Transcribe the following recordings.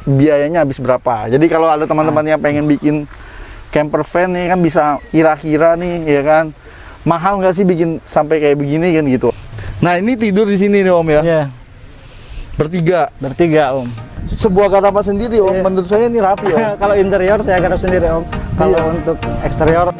biayanya habis berapa. Jadi kalau ada teman-teman yang pengen bikin camper van nih kan bisa kira-kira nih ya kan, mahal nggak sih bikin sampai kayak begini kan gitu. Nah ini tidur di sini nih Om ya. Iya. Bertiga Om. Sebuah garapan sendiri Om. Menurut saya ini rapi Om. Kalau interior saya garap sendiri Om. Kalau untuk eksterior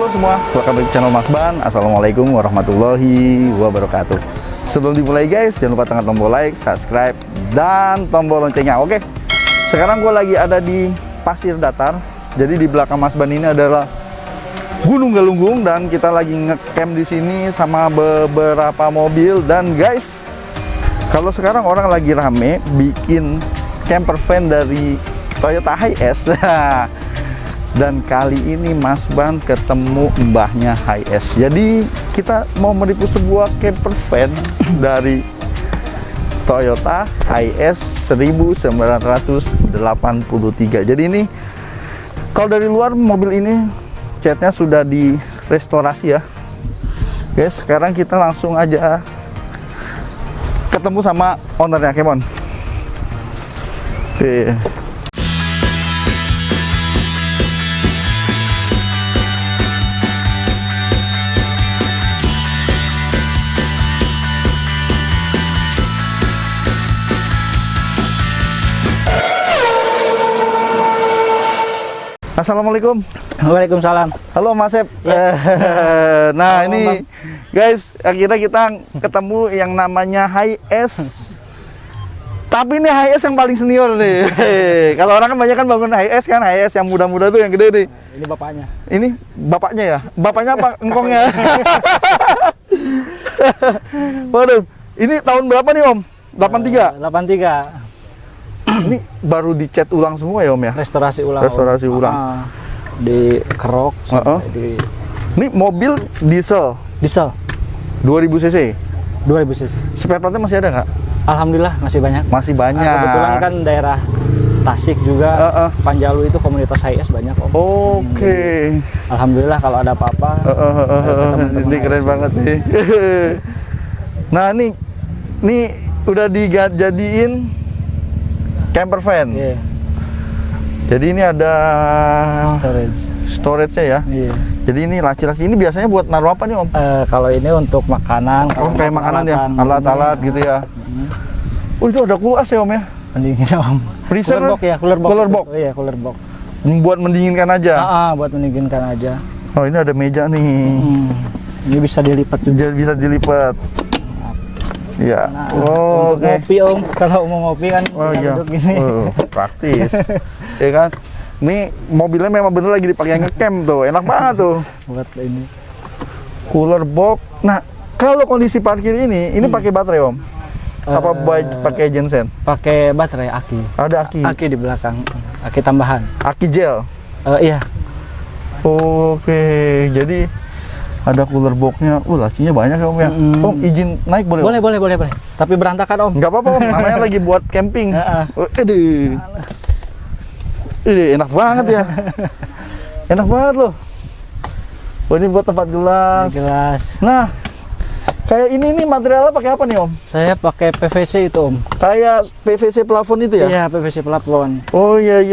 semua, welcome back channel Mas Ban. Assalamualaikum warahmatullahi wabarakatuh. Sebelum dimulai guys, jangan lupa tekan tombol like, subscribe, dan tombol loncengnya. Oke, sekarang gue lagi ada di pasir datar. Jadi di belakang Mas Ban ini adalah Gunung Galunggung dan kita lagi ngecamp di sini sama beberapa mobil. Dan guys, kalau sekarang orang lagi rame bikin camper van dari Toyota Hiace. Dan kali ini Mas Ban ketemu mbahnya Hiace. Jadi kita mau menipu sebuah camper van dari Toyota Hiace 1983. Jadi ini kalau dari luar mobil ini catnya sudah direstorasi ya. Guys, sekarang kita langsung aja ketemu sama ownernya, Kemon. Oke. Assalamualaikum. Waalaikumsalam. Halo Mas Sep. Ya. Nah, halo, ini Bang. Guys, akhirnya kita ketemu yang namanya Hiace. Tapi ini Hiace yang paling senior nih. Kalau orang kan banyak kan bangun Hiace kan, Hiace yang muda-muda tuh yang gede nih. Ini bapaknya. Ini bapaknya ya? Bapaknya apa engkongnya? Waduh, ini tahun berapa nih Om? 83? 83. Ini baru dicat ulang semua ya Om ya? Restorasi ulang. Restorasi ulang. Di kerok. Ini mobil diesel. Diesel. 2000 cc. 2000 cc. Spare partnya masih ada nggak? Alhamdulillah masih banyak. Masih banyak. Kebetulan kan daerah Tasik juga, Panjalu itu komunitas Hiace banyak Om. Oke. Alhamdulillah kalau ada apa-apa. Ini keren banget nih. Nah ini udah dijadiin camper van. Yeah. Jadi ini ada storage-nya ya. Yeah. Jadi ini laci-laci ini biasanya buat naruh apa nih Om? Kalau ini untuk makanan. Oh kayak makanan ya, alat-alat gitu ya. Oh itu ada kulkas ya Om ya? Mendingin Om. Freezer cooler box ya, cooler box. Cooler box. Iya, cooler box. Buat mendinginkan aja. Buat mendinginkan aja. Oh ini ada meja nih. Ini bisa dilipat juga. Bisa dilipat. Ya. Nah, oh, untuk ngopi Om, kalau mau ngopi kan iya. duduk gini. Praktis. Ya kan? Ini mobilnya memang bener lagi dipakai ngecamp tuh. Enak banget tuh. Buat ini. Cooler box. Nah, kalau kondisi parkir ini pakai baterai Om? Apa pakai genset? Pakai baterai aki. Ada aki. Aki di belakang. Aki tambahan. Aki gel. Iya. Oke. Jadi ada cooler box-nya. Lacinya banyak ya Om ya. Om izin naik boleh? Boleh. Tapi berantakan Om. Nggak apa-apa Om. Namanya lagi buat camping. Ini enak banget ya. Enak banget loh. Oh ini buat tempat gelas. Nah, kayak ini materialnya pakai apa nih Om? Saya pakai PVC itu Om. Kayak PVC plafon itu ya? Iya, PVC plafon. Oh iya.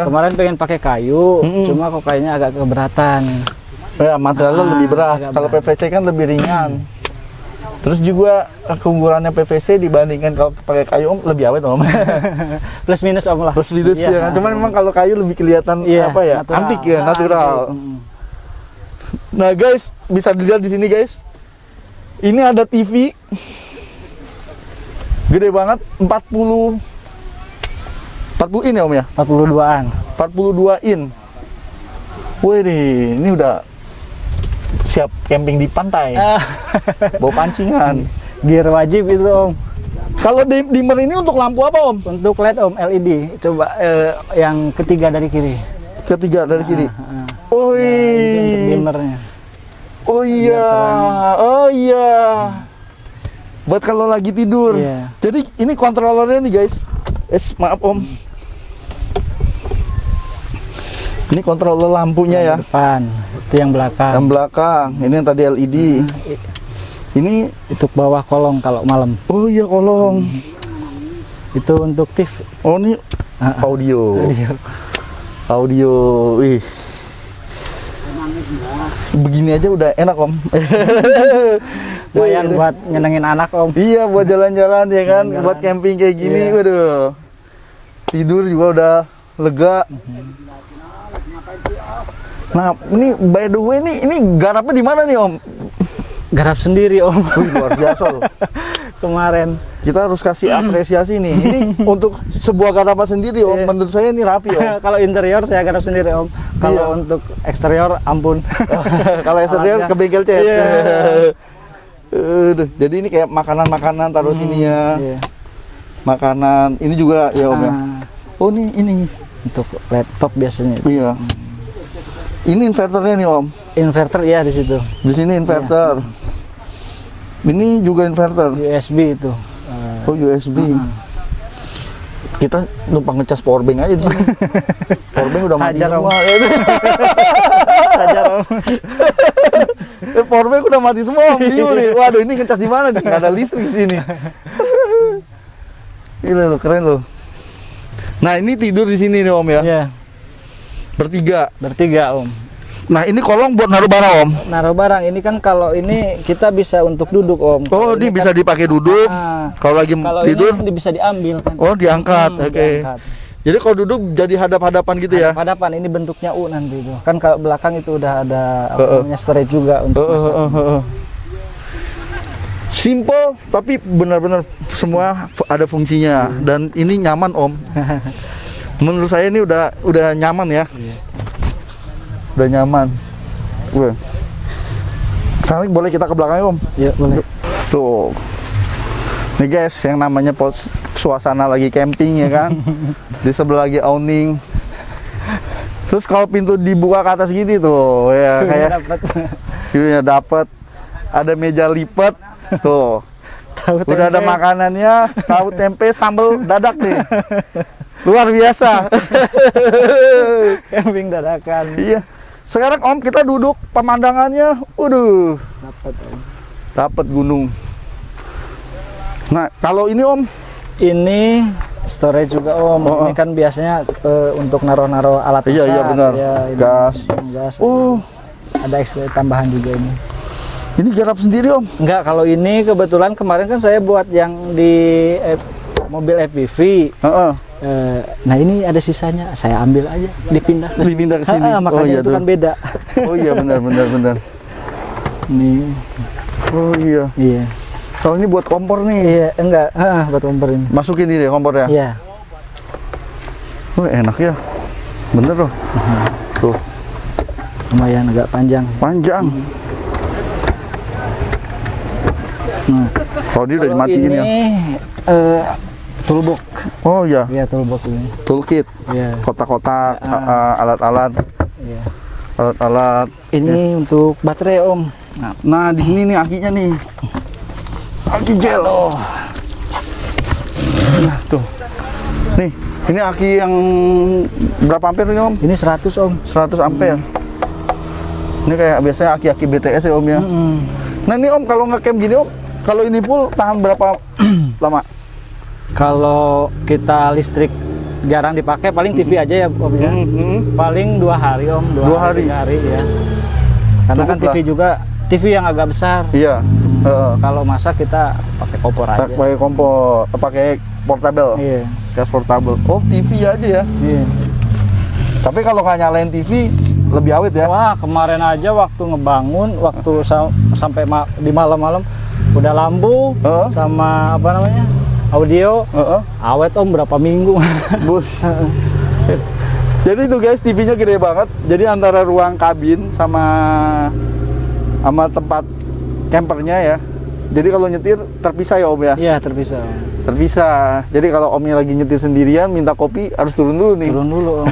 Kemarin pengen pakai kayu, cuma kok kayaknya agak keberatan. Ya, materialnya lebih berat. Kalau PVC kan lebih ringan. Terus juga keunggulannya PVC dibandingkan kalau pakai kayu Om lebih awet Om. Plus minus Om lah. Plus minus ya kan. Cuman memang kalau kayu lebih kelihatan apa ya? Natural. Antik ya, natural. Nah guys, bisa dilihat di sini guys. Ini ada TV. Gede banget, 40 in ya Om ya? 42-an. 42 in. Wih ini udah siap camping di pantai. Bawa pancingan. Gear wajib itu Om. Kalau dimmer ini untuk lampu apa Om? Untuk LED Om, LED. Coba yang ketiga dari kiri. Ketiga dari kiri. Oh Nah, itu untuk dimmernya. Oh iya, oh iya. Buat kalau lagi tidur. Iya. Jadi ini kontrolernya nih guys. Maaf Om. Ini kontroler lampunya ya. Depan, itu yang belakang. Yang belakang. Ini yang tadi LED. Ini Untuk bawah kolong kalau malam. oh iya kolong. Itu untuk TV. Oh ini audio. Audio. Wih. Begini aja udah enak Om. Lumayan buat nyenengin anak Om. Iya buat jalan-jalan ya kan, buat camping kayak gini, waduh. Tidur juga udah lega. Nah, ini by the way ini garapnya di mana nih Om? Garap sendiri Om. Wih, luar biasa loh. Kemarin. Kita harus kasih apresiasi nih. Ini untuk sebuah garapan sendiri Om. Menurut saya ini rapi Om. Kalau interior saya garap sendiri Om. Kalau untuk eksterior ampun. Kalau eksterior ke bengkel cat. Jadi ini kayak makanan-makanan taruh sini ya. Makanan ini juga ya Om ya. Oh ini Untuk laptop biasanya. iya. Ini inverternya nih Om. Inverter ya di situ. Di sini inverter. Ini juga inverter. USB itu. Oh USB. Kita numpang ngecas powerbank aja di sini. Powerbank udah mati Hajar, Om. semua. Saja Om. Powerbank udah mati semua Om. Bingung nih. Waduh ini ngecas di mana nih? Nggak ada listrik di sini. Gila loh, keren loh. Nah ini tidur di sini nih Om ya. Iya. Bertiga Om. Nah ini kolong buat naruh barang Om. Naruh barang ini kan kalau ini kita bisa untuk duduk Om. Oh ini bisa dipakai duduk. Kalau lagi Kalau tidur. ini bisa diambil kan. Oh diangkat. Oke. Diangkat. Jadi kalau duduk jadi hadap-hadapan gitu ya. Hadapan ini bentuknya U nanti itu. Kan kalau belakang itu udah ada apa namanya storage juga untuk masak. Simple tapi benar-benar semua ada fungsinya dan ini nyaman Om. Menurut saya ini udah nyaman ya. Udah nyaman. Wah. Sekarang boleh kita ke belakang Om? Ya boleh. Tuh. Nih guys, yang namanya suasana lagi camping ya kan. Di sebelah lagi awning. Terus kalau pintu dibuka ke atas gini tuh ya kayak view-nya dapat. Ada meja lipat tuh. Udah ada makanannya, tahu tempe sambal dadak nih. Luar biasa. Camping dadakan. Iya. Sekarang Om kita duduk pemandangannya, waduh. Dapat gunung. Nah, kalau ini Om, ini storage juga Om. Ini kan biasanya untuk naruh-naruh alat masak. Iya benar. Ya, gas. Oh, ada ekstra tambahan juga ini. Ini garap sendiri Om? Enggak, kalau ini kebetulan kemarin kan saya buat yang di mobil FPV. Nah ini ada sisanya, saya ambil aja, dipindah ke sini. Makanya itu kan beda. Oh iya benar. Nih. Oh iya. Iya. Kalau ini buat kompor nih. Iya, enggak, buat kompor ini. Masukin ini deh kompornya. Iya. Oh enak ya. Bener loh. Tuh. Lumayan agak panjang. Panjang. Nah, kalau dia udah dimatiin ya. Toolbox. Oh iya. Iya, toolbox ini. Toolkit. Iya. Kotak-kotak, alat-alat. Iya. Alat-alat. Ini untuk baterai Om. Nah, di sini nih akinya nih. Aki gel. Nah, tuh. Nih, ini aki yang berapa ampere nih Om? Ini 100 Om. 100 ampere. Ini kayak biasanya aki-aki BTS ya Om ya. Nah ini Om kalau nge-camp gini Om, kalau ini full tahan berapa lama? Kalau kita listrik jarang dipakai, paling TV aja ya Om ya. Paling 2 hari Om, 2 hari. 3 hari ya. Karena Cukup kan TV lah. juga TV yang agak besar. Iya. Kalau masak kita pakai kompor aja. Pakai kompor, pakai portable. Iya. Gas portable. Oh TV aja ya. Iya. Tapi kalau nggak nyalain TV lebih awet ya. Wah kemarin aja waktu ngebangun, waktu sampai di malam-malam udah lampu sama apa namanya audio awet Om berapa minggu. Jadi itu guys TV-nya gede banget. Jadi antara ruang kabin sama tempat campernya ya. Jadi kalau nyetir terpisah ya Om ya. Iya terpisah. terpisah. Jadi kalau Omnya lagi nyetir sendirian minta kopi harus turun dulu nih. Turun dulu Om.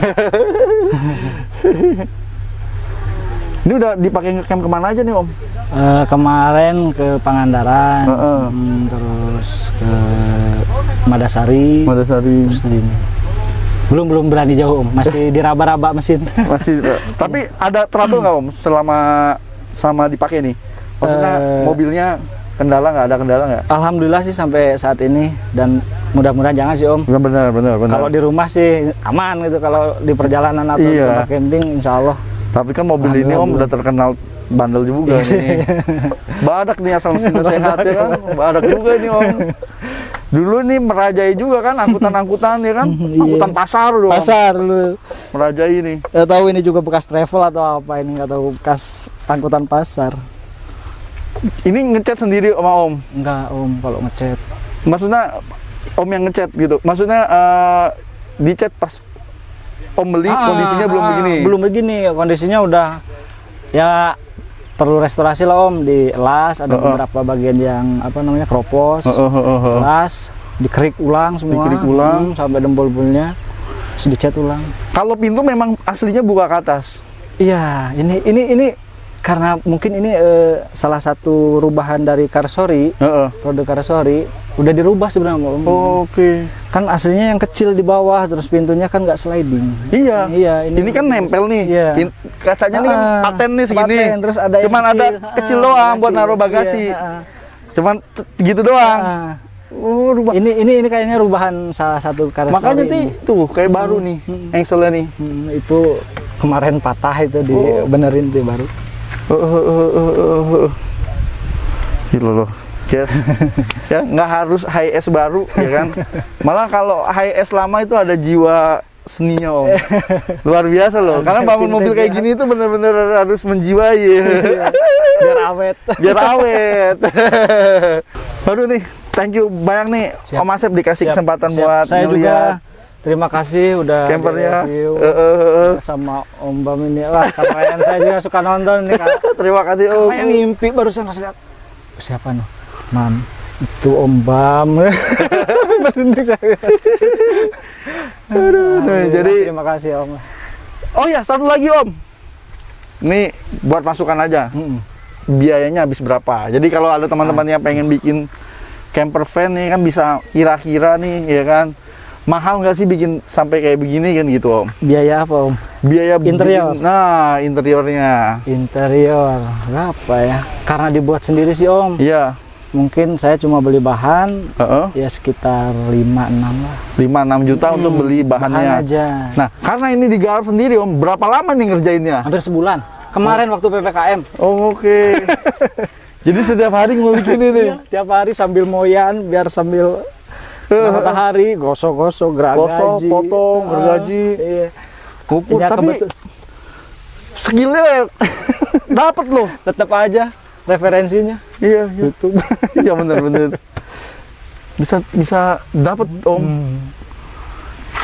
Ini udah dipakai ngecamp kemana aja nih Om? Kemarin ke Pangandaran, terus ke Madasari, terus di sini. Belum berani jauh Om, masih diraba-raba mesin. Masih. Tapi ada trouble nggak Om selama dipakai nih? Maksudnya mobilnya kendala nggak? Ada kendala nggak? Alhamdulillah sih sampai saat ini, dan mudah-mudahan jangan sih Om. Benar. Kalau di rumah sih aman gitu, kalau di perjalanan atau di tempat camping insya Allah. Tapi kan mobil ini Om udah terkenal bandel juga nih. Badak nih asal mesinnya sehat ya kan. Badak juga ini Om. Dulu nih merajai juga kan angkutan-angkutan ya kan. Angkutan pasar dong. Pasar lu. Merajai nih. Nggak tahu ini juga bekas travel atau apa ini, nggak tahu, bekas angkutan pasar. Ini ngecat sendiri sama Om? Enggak Om, kalau ngecat. Maksudnya Om yang ngecat gitu? Maksudnya dicat pas Om beli kondisinya belum begini? Belum begini, kondisinya udah ya perlu restorasi lah Om, dielas, ada beberapa bagian yang apa namanya kropos, las, dikerik ulang semua, sampai dempul-dempulnya, terus dicat ulang. Kalau pintu memang aslinya buka ke atas? Iya, ini karena mungkin ini salah satu rubahan dari Karsori, produk Karsori, udah dirubah sebenarnya Om. Oke. Kan aslinya yang kecil di bawah, terus pintunya kan nggak sliding. Iya. Ini kan nempel nih. Iya. Kacanya nih kan paten nih segini. Paten, terus ada cuman ada kecil doang buat naruh bagasi. Cuman gitu doang. Oh, rubah. Ini kayaknya rubahan salah satu Karsori. Makanya tuh kayak baru nih, engselnya nih. Itu kemarin patah itu dibenerin tuh baru. Gitu loh. Ya nggak harus HS baru ya kan. Malah kalau HS lama itu ada jiwa seninya Om. Luar biasa loh. Karena bangun mobil kayak gini itu bener-bener harus menjiwai. Biar awet. Aduh nih, thank you banyak nih Om Asep dikasih kesempatan buat saya ngeliat. juga terima kasih udah campernya review sama Om Bam ini. Wah, keren, saya juga suka nonton nih Kak. Terima kasih Om. Kayak ngimpi barusan pas lihat. Siapa nih? Mam, itu Om Bam. Sampai merinding saya. Jadi terima kasih Om. Oh ya, satu lagi Om. Ini buat masukan aja. Biayanya habis berapa? Jadi kalau ada teman-teman yang pengen bikin camper van nih kan bisa kira-kira nih ya kan. Mahal nggak sih bikin sampai kayak begini kan gitu Om? Biaya apa Om? Biaya interior. Interiornya. Interior berapa ya? Karena dibuat sendiri sih Om. Iya. Mungkin saya cuma beli bahan ya sekitar 5-6 lah. 5-6 juta untuk beli bahannya. Bahan aja. Nah, karena ini digarap sendiri Om, berapa lama nih ngerjainnya? Hampir sebulan. Kemarin waktu PPKM. Oh, oke. Jadi setiap hari ngulik ini nih. Tiap hari sambil moyan biar sambil matahari, gosok-gosok, gergaji, potong, gergaji, kukur. Tapi skillnya dapat loh. Tetap aja referensinya. Iya, YouTube. Iya benar. Bisa dapat Om.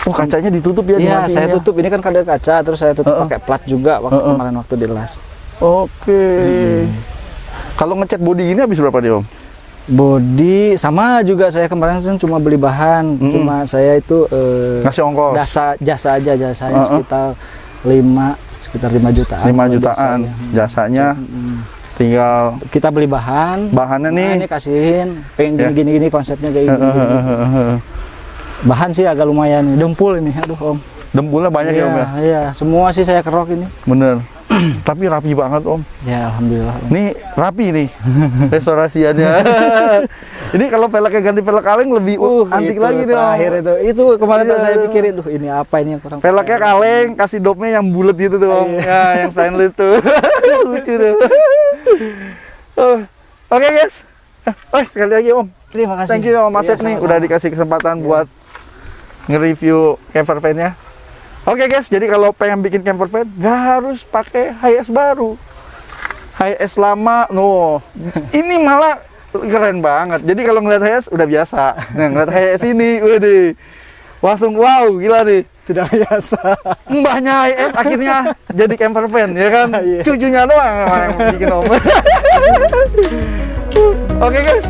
Oh, kacanya ditutup ya? Iya, saya tutup. Ini kan kadar kaca, terus saya tutup pakai plat juga kemarin waktu dilas. Oke. Kalau ngecat bodi ini habis berapa nih Om? Body sama juga, saya kemarin cuma beli bahan, cuma saya itu ngasih ongkos, jasa aja, jasanya sekitar 5 jutaan. 5 jutaan jasanya. Tinggal kita beli bahannya nih. Ini kasihin, pengen gini konsepnya kayak gini. Bahan sih agak lumayan, dempul ini, aduh Om. Dempulnya banyak ya Om ya? Iya, semua sih saya kerok ini. Bener. Tapi rapi banget Om. Ya alhamdulillah Om. Nih rapi nih restorasiannya. Ini kalau peleknya ganti pelek kaleng lebih antik lagi nih Om. Itu kemarin saya pikirin, ini apa ini yang kurang. Peleknya kaleng, kasih dopnya yang bulat gitu tuh Om. Ya, yang stainless tuh. Lucu tuh. Oke guys. Sekali lagi Om. Terima kasih. Thank you Om Asep nih udah dikasih kesempatan buat nge-review camper van-nya. Oke guys, jadi kalau pengen bikin camper van nggak harus pakai HS baru, HS lama. Ini malah keren banget. Jadi kalau ngeliat HS udah biasa. Nah, ngeliat HS ini, waduh, langsung wow, gila nih. Tidak biasa. Mbahnya HS akhirnya jadi camper van, ya kan? Cucunya doang yang bikin Om. Oke guys,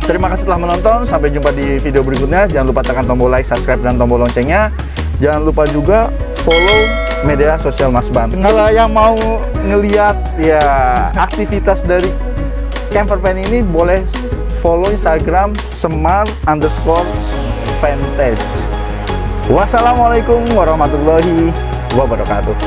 Terima kasih telah menonton. Sampai jumpa di video berikutnya. Jangan lupa tekan tombol like, subscribe, dan tombol loncengnya. Jangan lupa juga follow media sosial Mas Ban. Kalau yang mau ngeliat ya aktivitas dari camper van ini, boleh follow Instagram smart_vantage. Wassalamualaikum warahmatullahi wabarakatuh.